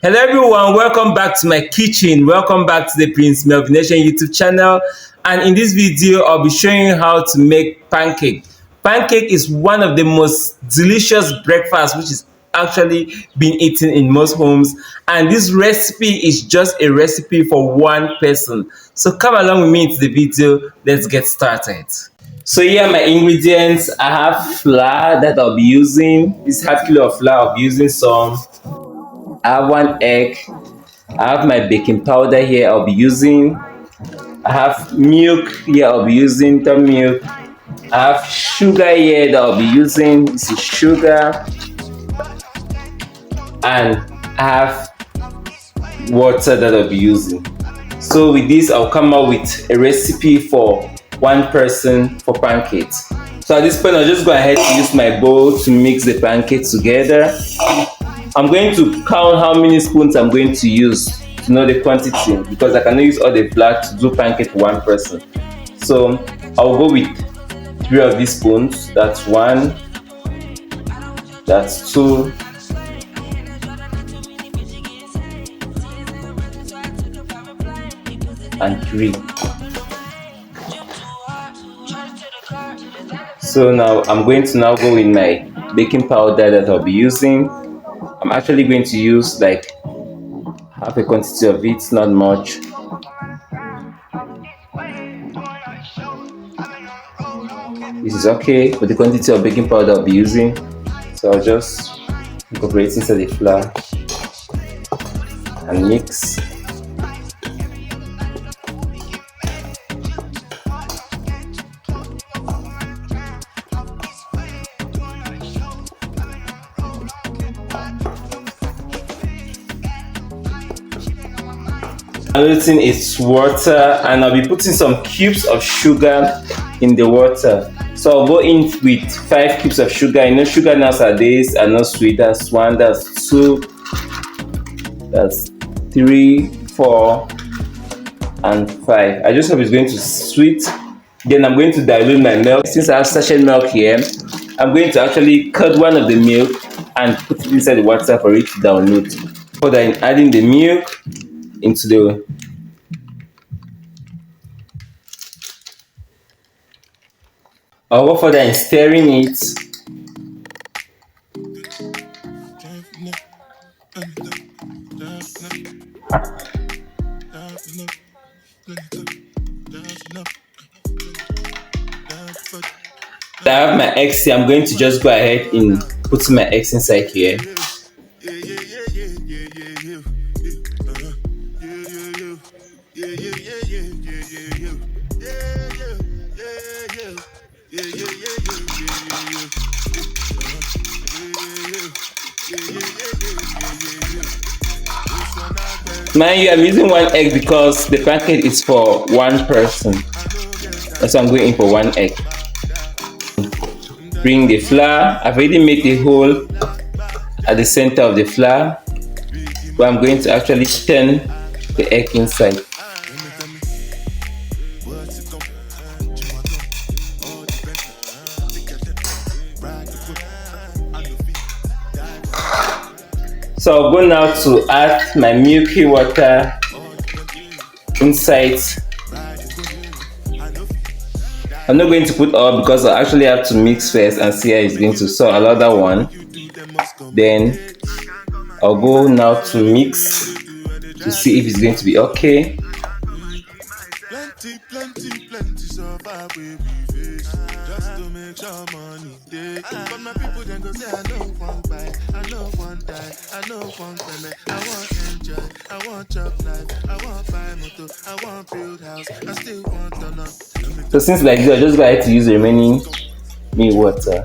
Hello everyone, welcome back to my kitchen. Welcome back to the Prince Melvin Nation YouTube channel. And in this video, I'll be showing you how to make pancake. Pancake is one of the most delicious breakfasts which is actually being eaten in most homes. And this recipe is just a recipe for one person. So come along with me into the video. Let's get started. So here are my ingredients. I have flour that I'll be using. This half kilo of flour, I'll be using some. I have 1 egg. I have my baking powder here I'll be using. I have milk here I'll be using, the milk. I have sugar here that I'll be using. This is sugar. And I have water that I'll be using. So with this, I'll come up with a recipe for one person for pancakes. So at this point, I'll just go ahead and use my bowl to mix the pancakes together. I'm going to count how many spoons I'm going to use to know the quantity, because I cannot use all the flour to do pancake for one person. So I'll go with 3 of these spoons. That's 1, that's 2, and 3. So now I'm going to go with my baking powder that I'll be using. I'm actually going to use like half a quantity of it, not much. This is okay for the quantity of baking powder I'll be using. So I'll just incorporate inside the flour and mix. Another thing is water, and I'll be putting some cubes of sugar in the water. So I'll go in with 5 cubes of sugar. You know, sugar nowadays are not sweet. That's 1, that's 2, that's 3, 4, and 5. I just hope it's going to sweet. Then I'm going to dilute my milk. Since I have sachet milk here, I'm going to actually cut one of the milk and put it inside the water for it to dilute. Further, in adding the milk into the I'll go further in stirring it. I have my eggs here. I'm going to just go ahead and put my eggs inside here. Mind you, I'm using 1 egg because the pancake is for one person. That's why I'm going in for 1 egg. Bring the flour. I've already made a hole at the center of the flour, but I'm going to actually turn the egg inside. So I'll go now to add my milky water inside. I'm not going to put all because I actually have to mix first and see how it's going to. So I'll add that one. Then I'll go now to mix to see if it's going to be okay. So since like this, I just got to use the remaining milk water.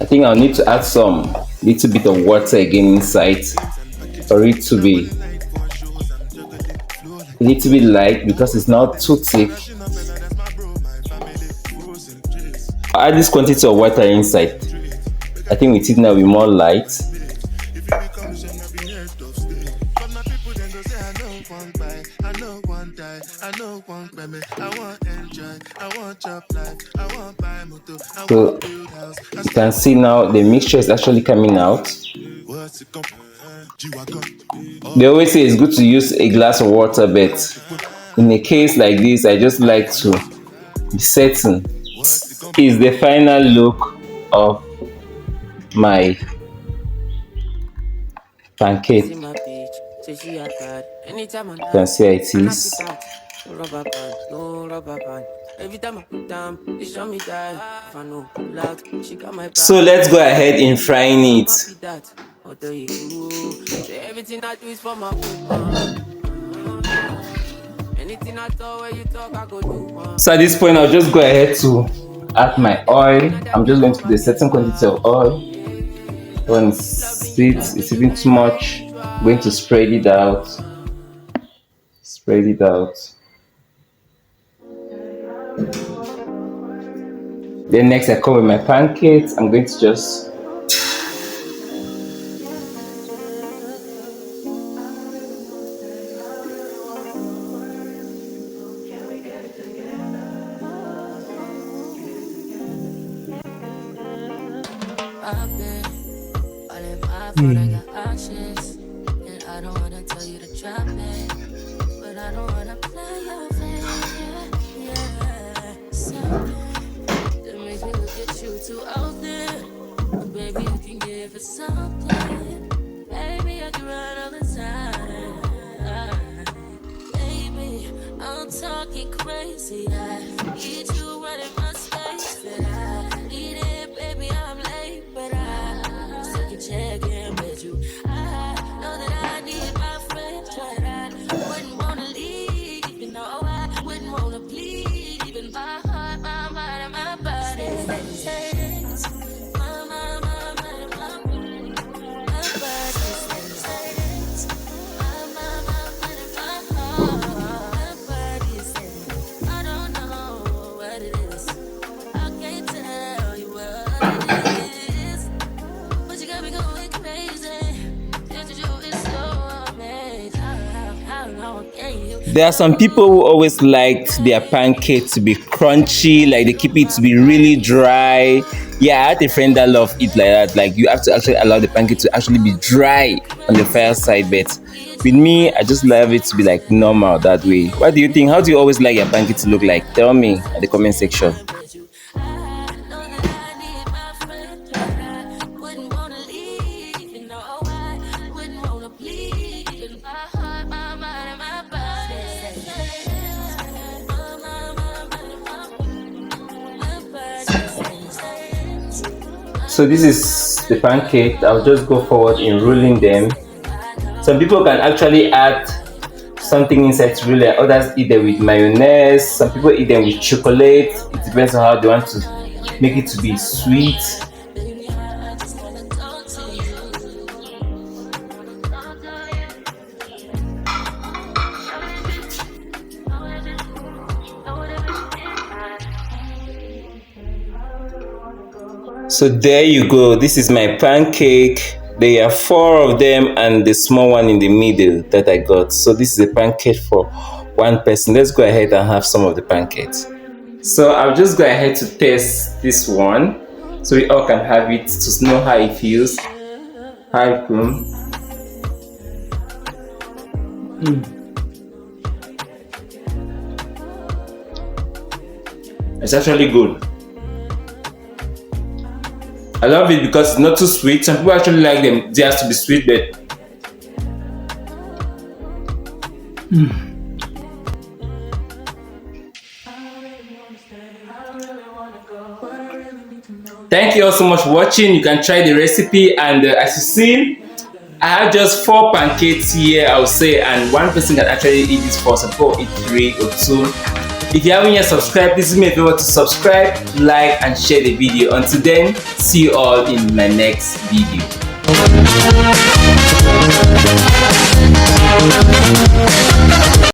I think I'll need to add some little bit of water again inside for it to be a little bit light because it's not too thick. I'll add this quantity of water inside. I think with it now will be more light. one bite, I know one die, I know one baby. I want enjoy, I want chop life, I want buy motor, I So want build house. you can see now the mixture is actually coming out. What's it called? They always say it's good to use a glass of water, but in a case like this, I just like to be certain. Is the final look of my pancake. You can see how it is. So let's go ahead in frying it. So at this point, I'll just go ahead to add my oil. I'm just going to put a certain quantity of oil. When it's even too much, I'm going to spread it out. Spread it out. Then next, I come with my pancakes. I'm going to just talking crazy. I need you running my space, but I need it, baby. I'm late, but I still can check in with you. I know that I need my friend, but I wouldn't wanna leave, even though I wouldn't wanna bleed. Even my heart, my mind, and my body says, my mind, and my body says, my mind, and my heart. There are some people who always liked their pancake to be crunchy, like they keep it to be really dry. Yeah, I had a friend that loved it like that. Like you have to actually allow the pancake to actually be dry on the fire side, but with me, I just love it to be like normal that way. What do you think? How do you always like your pancake to look like? Tell me in the comment section. So this is the pancake. I'll just go forward in rolling them. Some people can actually add something inside to roll it. Others eat them with mayonnaise. Some people eat them with chocolate. It depends on how they want to make it to be sweet. So there you go. This is my pancake. There are 4 of them and the small one in the middle that I got. So this is a pancake for 1 person. Let's go ahead and have some of the pancakes. So I'll just go ahead to test this one so we all can have it to know how it feels. Hi, Kum. It's actually good. I love it because it's not too sweet. Some people actually like them. They have to be sweet, but thank you all so much for watching. You can try the recipe, and as you see, I have just 4 pancakes here, I would say, and 1 person can actually eat this 4. Some people eat 3 or 2. If you haven't yet subscribed, please do me a favor to subscribe, like, and share the video. Until then, see you all in my next video.